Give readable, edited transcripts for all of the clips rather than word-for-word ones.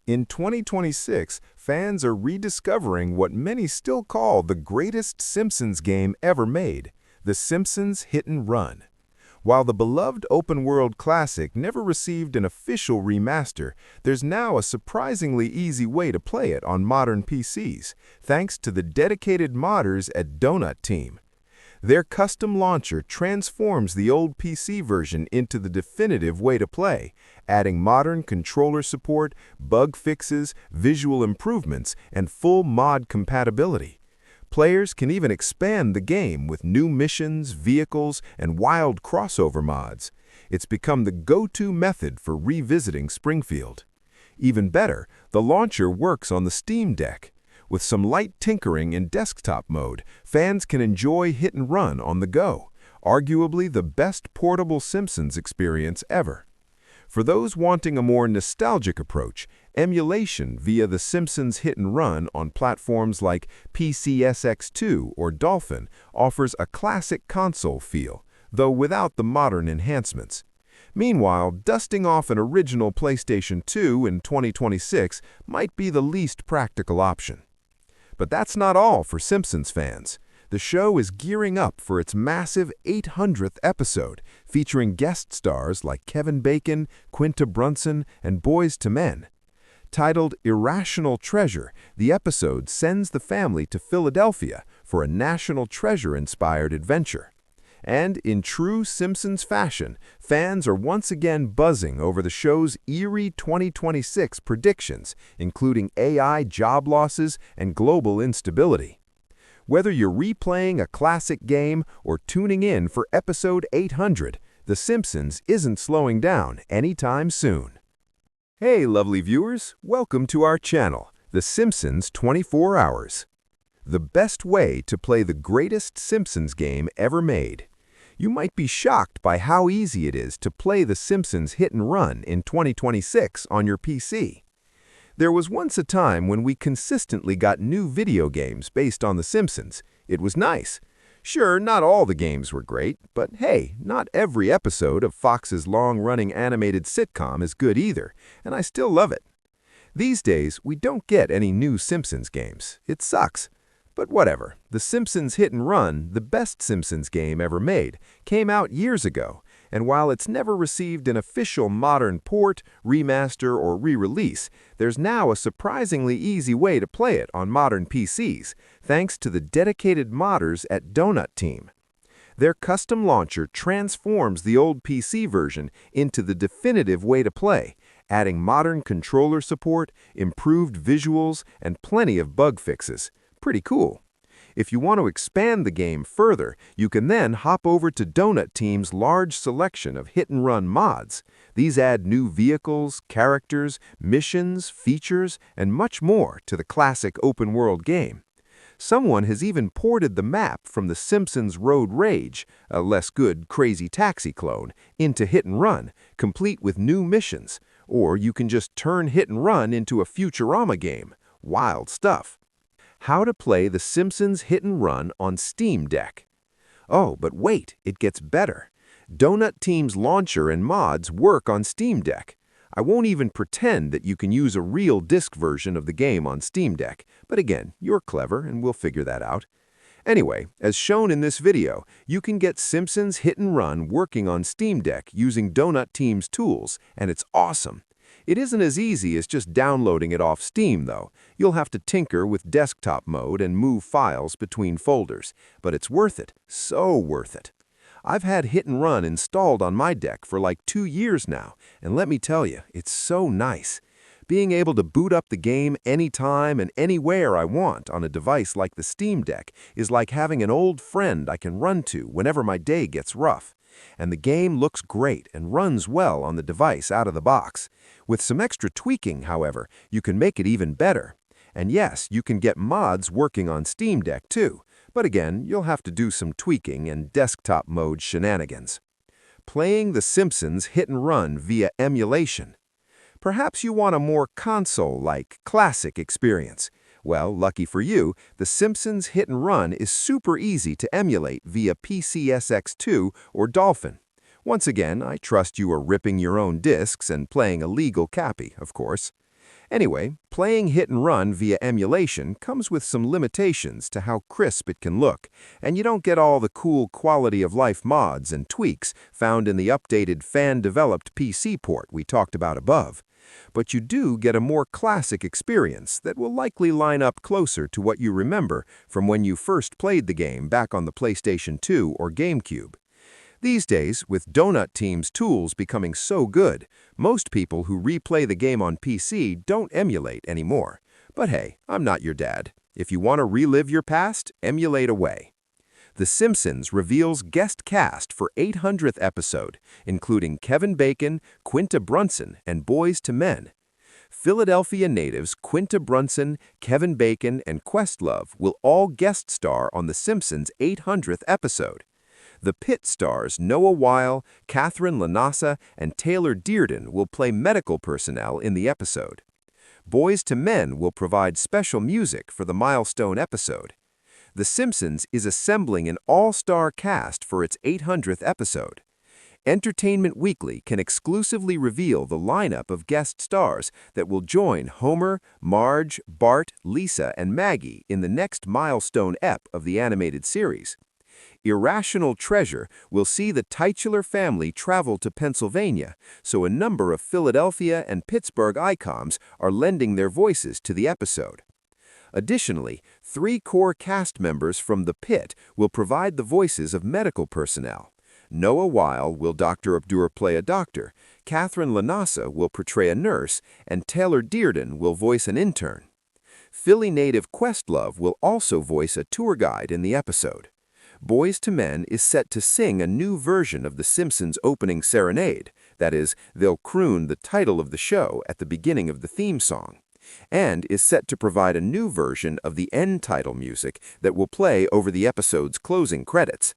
In 2026, fans are rediscovering what many still call the greatest Simpsons game ever made, The Simpsons Hit and Run. While the beloved open-world classic never received an official remaster, there's now a surprisingly easy way to play it on modern PCs, thanks to the dedicated modders at Donut Team. Their custom launcher transforms the old PC version into the definitive way to play, adding modern controller support, bug fixes, visual improvements, and full mod compatibility. Players can even expand the game with new missions, vehicles, and wild crossover mods. It's become the go-to method for revisiting Springfield. Even better, the launcher works on the Steam Deck. With some light tinkering in desktop mode, fans can enjoy Hit and Run on the go, arguably the best portable Simpsons experience ever. For those wanting a more nostalgic approach, emulation via The Simpsons Hit and Run on platforms like PCSX2 or Dolphin offers a classic console feel, though without the modern enhancements. Meanwhile, dusting off an original PlayStation 2 in 2026 might be the least practical option. But that's not all for Simpsons fans. The show is gearing up for its massive 800th episode, featuring guest stars like Kevin Bacon, Quinta Brunson, and Boyz II Men. Titled Irrational Treasure, the episode sends the family to Philadelphia for a National Treasure-inspired adventure. And in true Simpsons fashion, fans are once again buzzing over the show's eerie 2026 predictions, including AI job losses and global instability. Whether you're replaying a classic game or tuning in for episode 800, The Simpsons isn't slowing down anytime soon. Hey, lovely viewers, welcome to our channel, The Simpsons 24 Hours. The best way to play the greatest Simpsons game ever made. You might be shocked by how easy it is to play The Simpsons Hit and Run in 2026 on your PC. There was once a time when we consistently got new video games based on The Simpsons. It was nice. Sure, not all the games were great, but hey, not every episode of Fox's long-running animated sitcom is good either, and I still love it. These days, we don't get any new Simpsons games. It sucks. But whatever, The Simpsons Hit and Run, the best Simpsons game ever made, came out years ago, and while it's never received an official modern port, remaster, or re-release, there's now a surprisingly easy way to play it on modern PCs, thanks to the dedicated modders at Donut Team. Their custom launcher transforms the old PC version into the definitive way to play, adding modern controller support, improved visuals, and plenty of bug fixes. Pretty cool. If you want to expand the game further, you can then hop over to Donut Team's large selection of hit-and-run mods. These add new vehicles, characters, missions, features, and much more to the classic open-world game. Someone has even ported the map from The Simpsons Road Rage, a less good Crazy Taxi clone, into Hit and Run, complete with new missions. Or you can just turn Hit and Run into a Futurama game. Wild stuff. How to play The Simpsons Hit and Run on Steam Deck. Oh, but wait, it gets better. Donut Team's launcher and mods work on Steam Deck. I won't even pretend that you can use a real disc version of the game on Steam Deck, but again, you're clever and we'll figure that out. Anyway, as shown in this video, you can get Simpsons Hit and Run working on Steam Deck using Donut Team's tools, and it's awesome. It isn't as easy as just downloading it off Steam, though. You'll have to tinker with desktop mode and move files between folders, but it's worth it, so worth it. I've had Hit and Run installed on my deck for like 2 years now, and let me tell you, it's so nice. Being able to boot up the game anytime and anywhere I want on a device like the Steam Deck is like having an old friend I can run to whenever my day gets rough. And the game looks great and runs well on the device out of the box. With some extra tweaking, however, you can make it even better. And yes, you can get mods working on Steam Deck too, but again, you'll have to do some tweaking and desktop mode shenanigans. Playing The Simpsons Hit and Run via emulation. Perhaps you want a more console-like, classic experience. Well, lucky for you, The Simpsons Hit and Run is super easy to emulate via PCSX2 or Dolphin. Once again, I trust you are ripping your own discs and playing a legal copy, of course. Anyway, playing Hit and Run via emulation comes with some limitations to how crisp it can look, and you don't get all the cool quality-of-life mods and tweaks found in the updated fan-developed PC port we talked about above. But you do get a more classic experience that will likely line up closer to what you remember from when you first played the game back on the PlayStation 2 or GameCube. These days, with Donut Team's tools becoming so good, most people who replay the game on PC don't emulate anymore. But hey, I'm not your dad. If you want to relive your past, emulate away. The Simpsons reveals guest cast for 800th episode, including Kevin Bacon, Quinta Brunson, and Boys to Men. Philadelphia natives Quinta Brunson, Kevin Bacon, and Questlove will all guest star on The Simpsons' 800th episode. The Pit stars Noah Weil, Catherine Lanassa, and Taylor Dearden will play medical personnel in the episode. Boys to Men will provide special music for the milestone episode. The Simpsons is assembling an all-star cast for its 800th episode. Entertainment Weekly can exclusively reveal the lineup of guest stars that will join Homer, Marge, Bart, Lisa, and Maggie in the next milestone ep of the animated series. Irrational Treasure will see the titular family travel to Pennsylvania, so a number of Philadelphia and Pittsburgh icons are lending their voices to the episode. Additionally, 3 core cast members from The Pit will provide the voices of medical personnel. Noah Weil will Dr. Abdur play a doctor, Catherine Lanassa will portray a nurse, and Taylor Dearden will voice an intern. Philly native Questlove will also voice a tour guide in the episode. Boys to Men is set to sing a new version of The Simpsons' opening serenade, that is, they'll croon the title of the show at the beginning of the theme song, and is set to provide a new version of the end title music that will play over the episode's closing credits.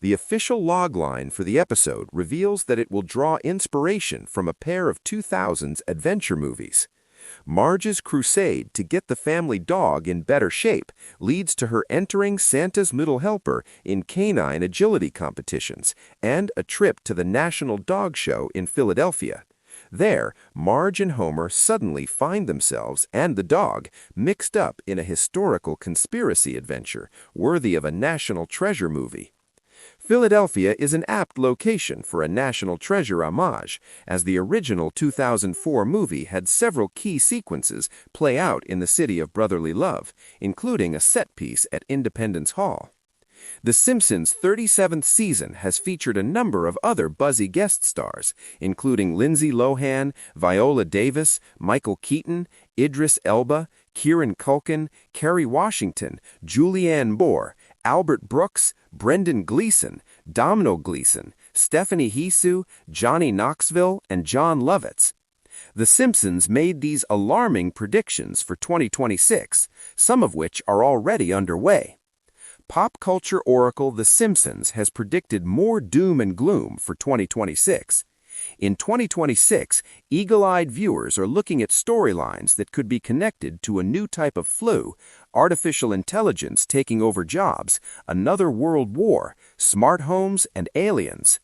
The official logline for the episode reveals that it will draw inspiration from a pair of 2000s adventure movies. Marge's crusade to get the family dog in better shape leads to her entering Santa's Little Helper in canine agility competitions and a trip to the National Dog Show in Philadelphia. There, Marge and Homer suddenly find themselves and the dog mixed up in a historical conspiracy adventure worthy of a National Treasure movie. Philadelphia is an apt location for a National Treasure homage, as the original 2004 movie had several key sequences play out in the city of brotherly love, including a set piece at Independence Hall. The Simpsons' 37th season has featured a number of other buzzy guest stars, including Lindsay Lohan, Viola Davis, Michael Keaton, Idris Elba, Kieran Culkin, Kerry Washington, Julianne Moore, Albert Brooks, Brendan Gleeson, Domino Gleeson, Stephanie Hsu, Johnny Knoxville, and John Lovitz. The Simpsons made these alarming predictions for 2026, some of which are already underway. Pop culture oracle The Simpsons has predicted more doom and gloom for 2026. In 2026, eagle-eyed viewers are looking at storylines that could be connected to a new type of flu, artificial intelligence taking over jobs, another world war, smart homes, and aliens.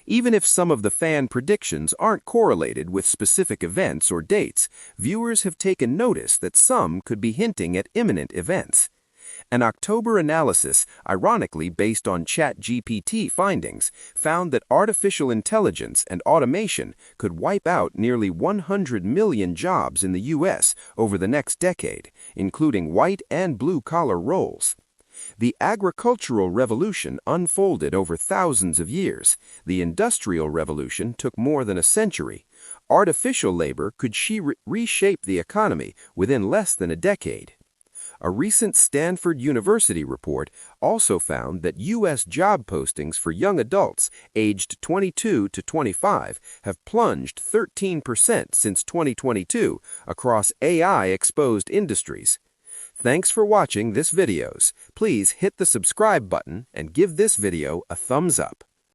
Even if some of the fan predictions aren't correlated with specific events or dates, viewers have taken notice that some could be hinting at imminent events. An October analysis, ironically based on ChatGPT findings, found that artificial intelligence and automation could wipe out nearly 100 million jobs in the U.S. over the next decade, including white and blue-collar roles. The agricultural revolution unfolded over thousands of years. The industrial revolution took more than a century. Artificial labor could reshape the economy within less than a decade. A recent Stanford University report also found that U.S. job postings for young adults aged 22 to 25 have plunged 13% since 2022 across AI-exposed industries. Thanks for watching this videos. Please hit the subscribe button and give this video a thumbs up.